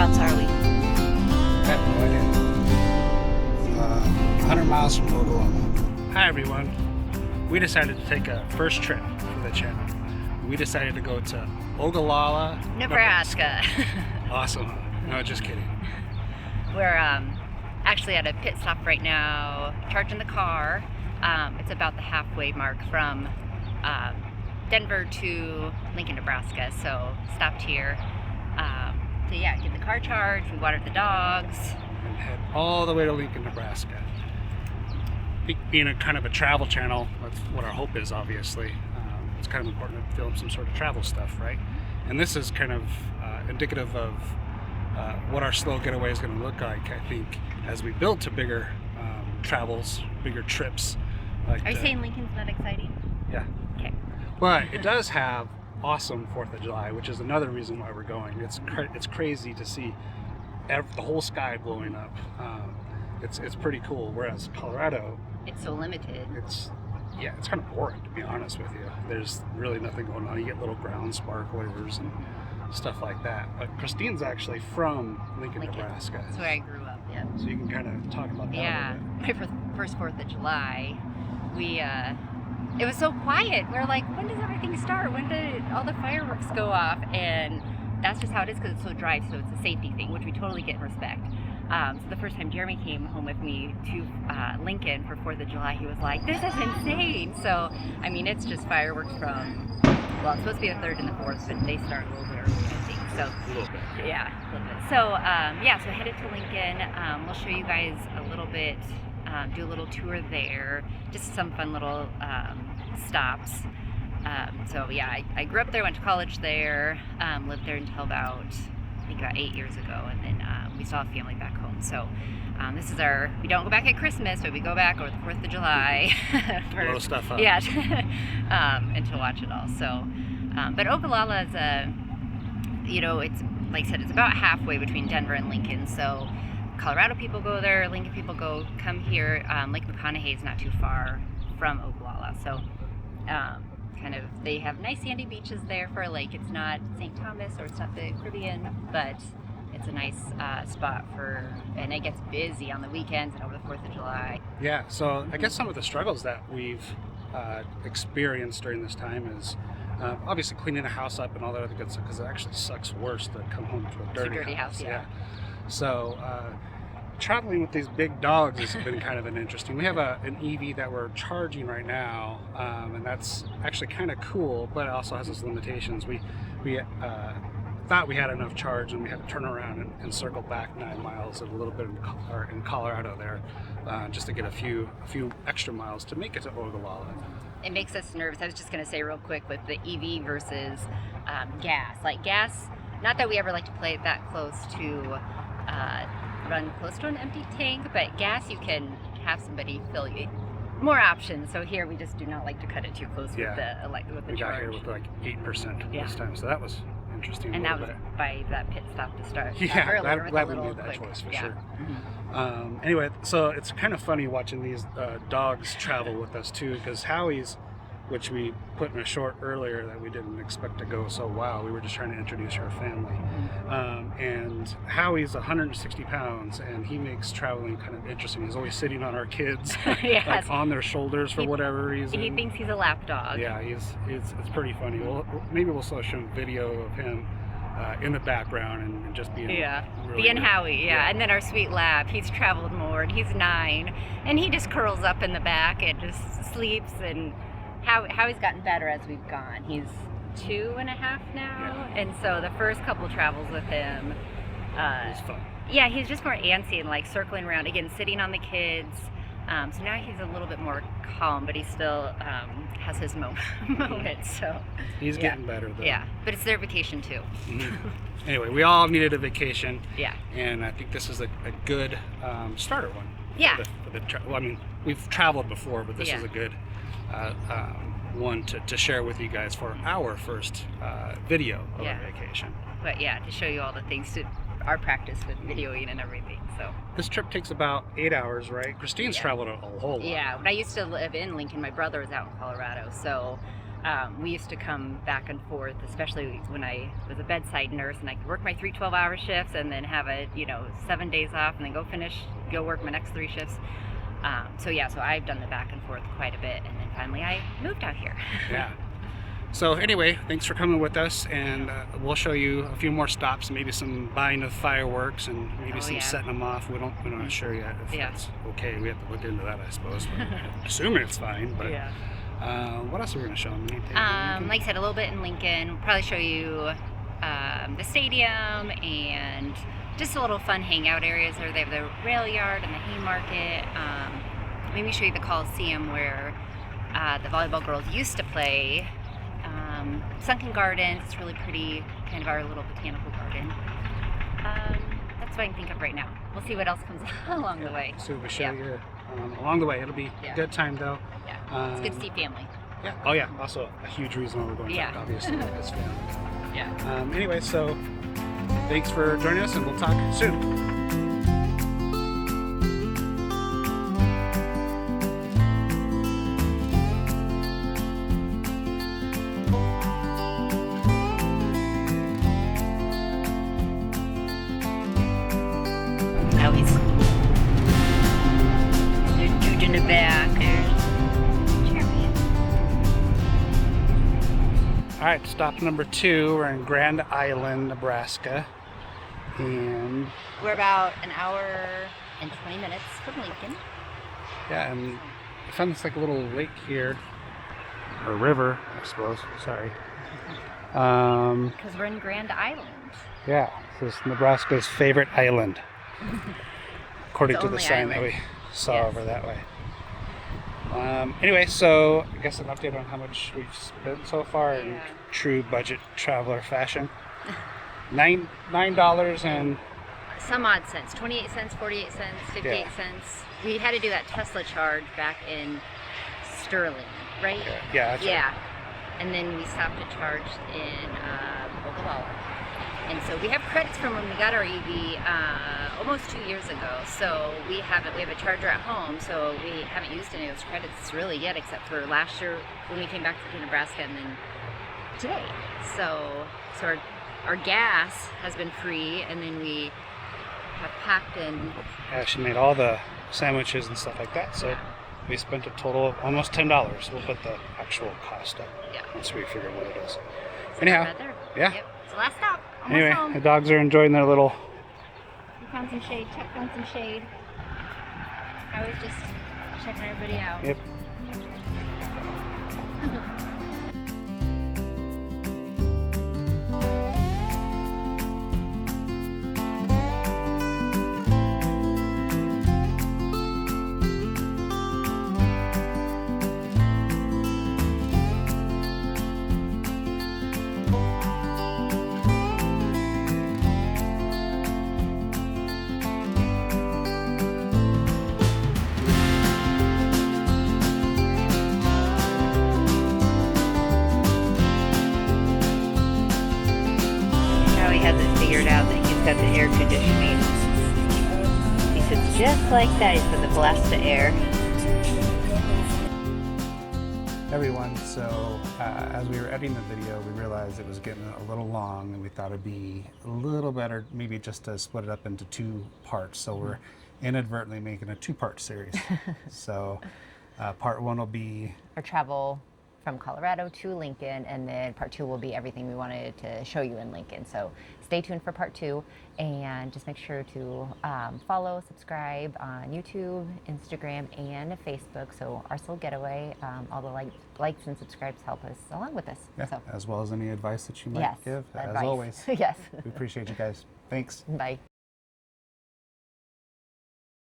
Whereabouts are we? I have no idea. 100 miles from Ogallala. Hi everyone. We decided to take a first trip for the channel. We decided to go to Ogallala, Nebraska. Awesome. No, just kidding. We're actually at a pit stop right now, charging the car. It's about the halfway mark from Denver to Lincoln, Nebraska. So stopped here. So yeah, get the car charged. We watered the dogs. And head all the way to Lincoln, Nebraska. Being a kind of a travel channel, that's what our hope is, obviously. It's kind of important to film some sort of travel stuff, right? And this is kind of indicative of what our slow getaway is going to look like, I think, as we build to bigger travels, bigger trips. Like, Are you saying Lincoln's not exciting? Yeah. Okay. But it does have awesome 4th of July, which is another reason why we're going. It's crazy to see the whole sky blowing up. It's pretty cool. Whereas Colorado, It's so limited. it's kind of boring, to be honest with you. There's really nothing going on. You get little ground sparklers and stuff like that. But Christine's actually from Lincoln, Nebraska. That's where I grew up. Yeah. So you can kind of talk about that Yeah. a little My first 4th of July, it was so quiet. We're like, when does everything start? When did all the fireworks go off? And that's just how it is because it's so dry. So it's a safety thing, which we totally get and respect. So the first time Jeremy came home with me to Lincoln for 4th of July, he was like, this is insane. So, I mean, it's just fireworks from, well, it's supposed to be the 3rd and the 4th, but they start a little bit early, I think. So, bit. A little bit. yeah, a little bit. So, so headed to Lincoln. We'll show you guys a little bit, do a little tour there, just some fun little stops. So yeah, I grew up there, went to college there, lived there until about 8 years ago, and then we still have family back home. So this is we don't go back at Christmas, but we go back over the 4th of July. Blow stuff up. Yeah, and to watch it all. So, but Ogallala is it's, like I said, it's about halfway between Denver and Lincoln. So Colorado people go there, Lincoln people come here. Lake McConaughy is not too far from Ogallala. So they have nice sandy beaches there for a lake. It's not St. Thomas or it's not the Caribbean, but it's a nice spot and it gets busy on the weekends and over the 4th of July. Yeah, so I guess some of the struggles that we've experienced during this time is obviously cleaning a house up and all that other good stuff, because it actually sucks worse to come home to a dirty house. Yeah. So traveling with these big dogs has been kind of interesting. We have an EV that we're charging right now, and that's actually kind of cool, but it also has its limitations. We thought we had enough charge, and we had to turn around and circle back 9 miles and a little bit in Colorado there, just to get a few extra miles to make it to Ogallala. It makes us nervous. I was just going to say real quick with the EV versus gas. Like gas, not that we ever like to play it that close to run close to an empty tank, but gas you can have somebody fill you. More options. So here we just do not like to cut it too close with the We got charge. here with like 8% this time, so that was interesting. And that was by that pit stop to start. Yeah, earlier glad with we a made that quick, choice for yeah. sure. Mm-hmm. Anyway, so it's kind of funny watching these dogs travel with us too, because Howie's, which we put in a short earlier that we didn't expect to go so well. We were just trying to introduce our family. And Howie's 160 pounds, and he makes traveling kind of interesting. He's always sitting on our kids, Yes. like on their shoulders for whatever reason. He thinks he's a lap dog. Yeah, it's pretty funny. Maybe we'll show a video of him in the background and just being really being good. Howie, and then our sweet lab, he's traveled more and he's 9 and he just curls up in the back and just sleeps, and Howie's gotten better as we've gone. He's 2.5 now, and so the first couple travels with him, It's fun. yeah, he's just more antsy and like circling around again, sitting on the kids. So now he's a little bit more calm, but he still has his moments. So He's getting better though. Yeah, but it's their vacation too. Anyway, we all needed a vacation. Yeah. And I think this is a good starter one. Yeah. Well, I mean, we've traveled before, but this Yeah. is a good one to share with you guys for our first video of our vacation. But yeah, to show you all the things to our practice with videoing and everything. So this trip takes about 8 hours, right? Christine's traveled a whole lot. Yeah, when I used to live in Lincoln, my brother was out in Colorado, so we used to come back and forth, especially when I was a bedside nurse and I could work my 3 12-hour shifts and then have 7 days off and then go work my next 3 shifts. So I've done the back and forth quite a bit, and then finally I moved out here. Yeah. So anyway, thanks for coming with us, and we'll show you a few more stops, maybe some buying of fireworks and maybe some setting them off. We're not sure yet if that's okay. We have to look into that, I suppose. But assuming it's fine. But what else are we going to show them? Like I said, a little bit in Lincoln. We'll probably show you the stadium and just a little fun hangout areas there. They have the rail yard and the Haymarket. Maybe show you the Coliseum where the volleyball girls used to play. Sunken Gardens, it's really pretty, kind of our little botanical garden. That's what I can think of right now. We'll see what else comes along the way. So we'll show you along the way. It'll be a good time though. Yeah, it's good to see family. Yeah. Oh yeah, also a huge reason why we're going back, obviously, is family. Yeah. Anyway, so thanks for joining us, and we'll talk soon. Howie's. There's dude in the back. There's Jeremy. All right, stop number 2. We're in Grand Island, Nebraska, and We're about an hour and 20 minutes from Lincoln. yeah, and I found this like a little lake here, or river, I suppose. Sorry. Because we're in Grand Island. Yeah, this is Nebraska's favorite island, according to the sign that we saw over that way. Anyway, so I guess an update on how much we've spent so far in true budget traveler fashion. $9 and some odd cents, 28 cents, 48 cents, 58 cents. We had to do that Tesla charge back in Sterling, right? yeah, that's right. And then we stopped to charge in Ogallala. And so we have credits from when we got our EV almost 2 years ago. So we have a charger at home, so we haven't used any of those credits really yet, except for last year when we came back to Nebraska, and then today. So our gas has been free, and then we have packed in. Yeah, she made all the sandwiches and stuff like that, so we spent a total of almost $10. We'll put the actual cost up once we figure out what it is. Anyhow, right there. Yeah. Yep. So last stop. Anyway, home. the dogs are enjoying their little. We found some shade. Chuck found some shade. I was just checking everybody out. Yep. Figured out that he's got the air conditioning. He sits just like that. He's got the blast of air. Everyone, so as we were editing the video, we realized it was getting a little long, and we thought it'd be a little better maybe just to split it up into 2 parts. So we're inadvertently making a 2-part series. So part 1 will be our travel from Colorado to Lincoln, and then part 2 will be everything we wanted to show you in Lincoln. So stay tuned for part 2, and just make sure to follow, subscribe on YouTube, Instagram, and Facebook. So Arsenal Getaway, all the likes and subscribes help us along with this. Yeah, so. as well as any advice that you might give, as always. Yes. We appreciate you guys. Thanks. Bye.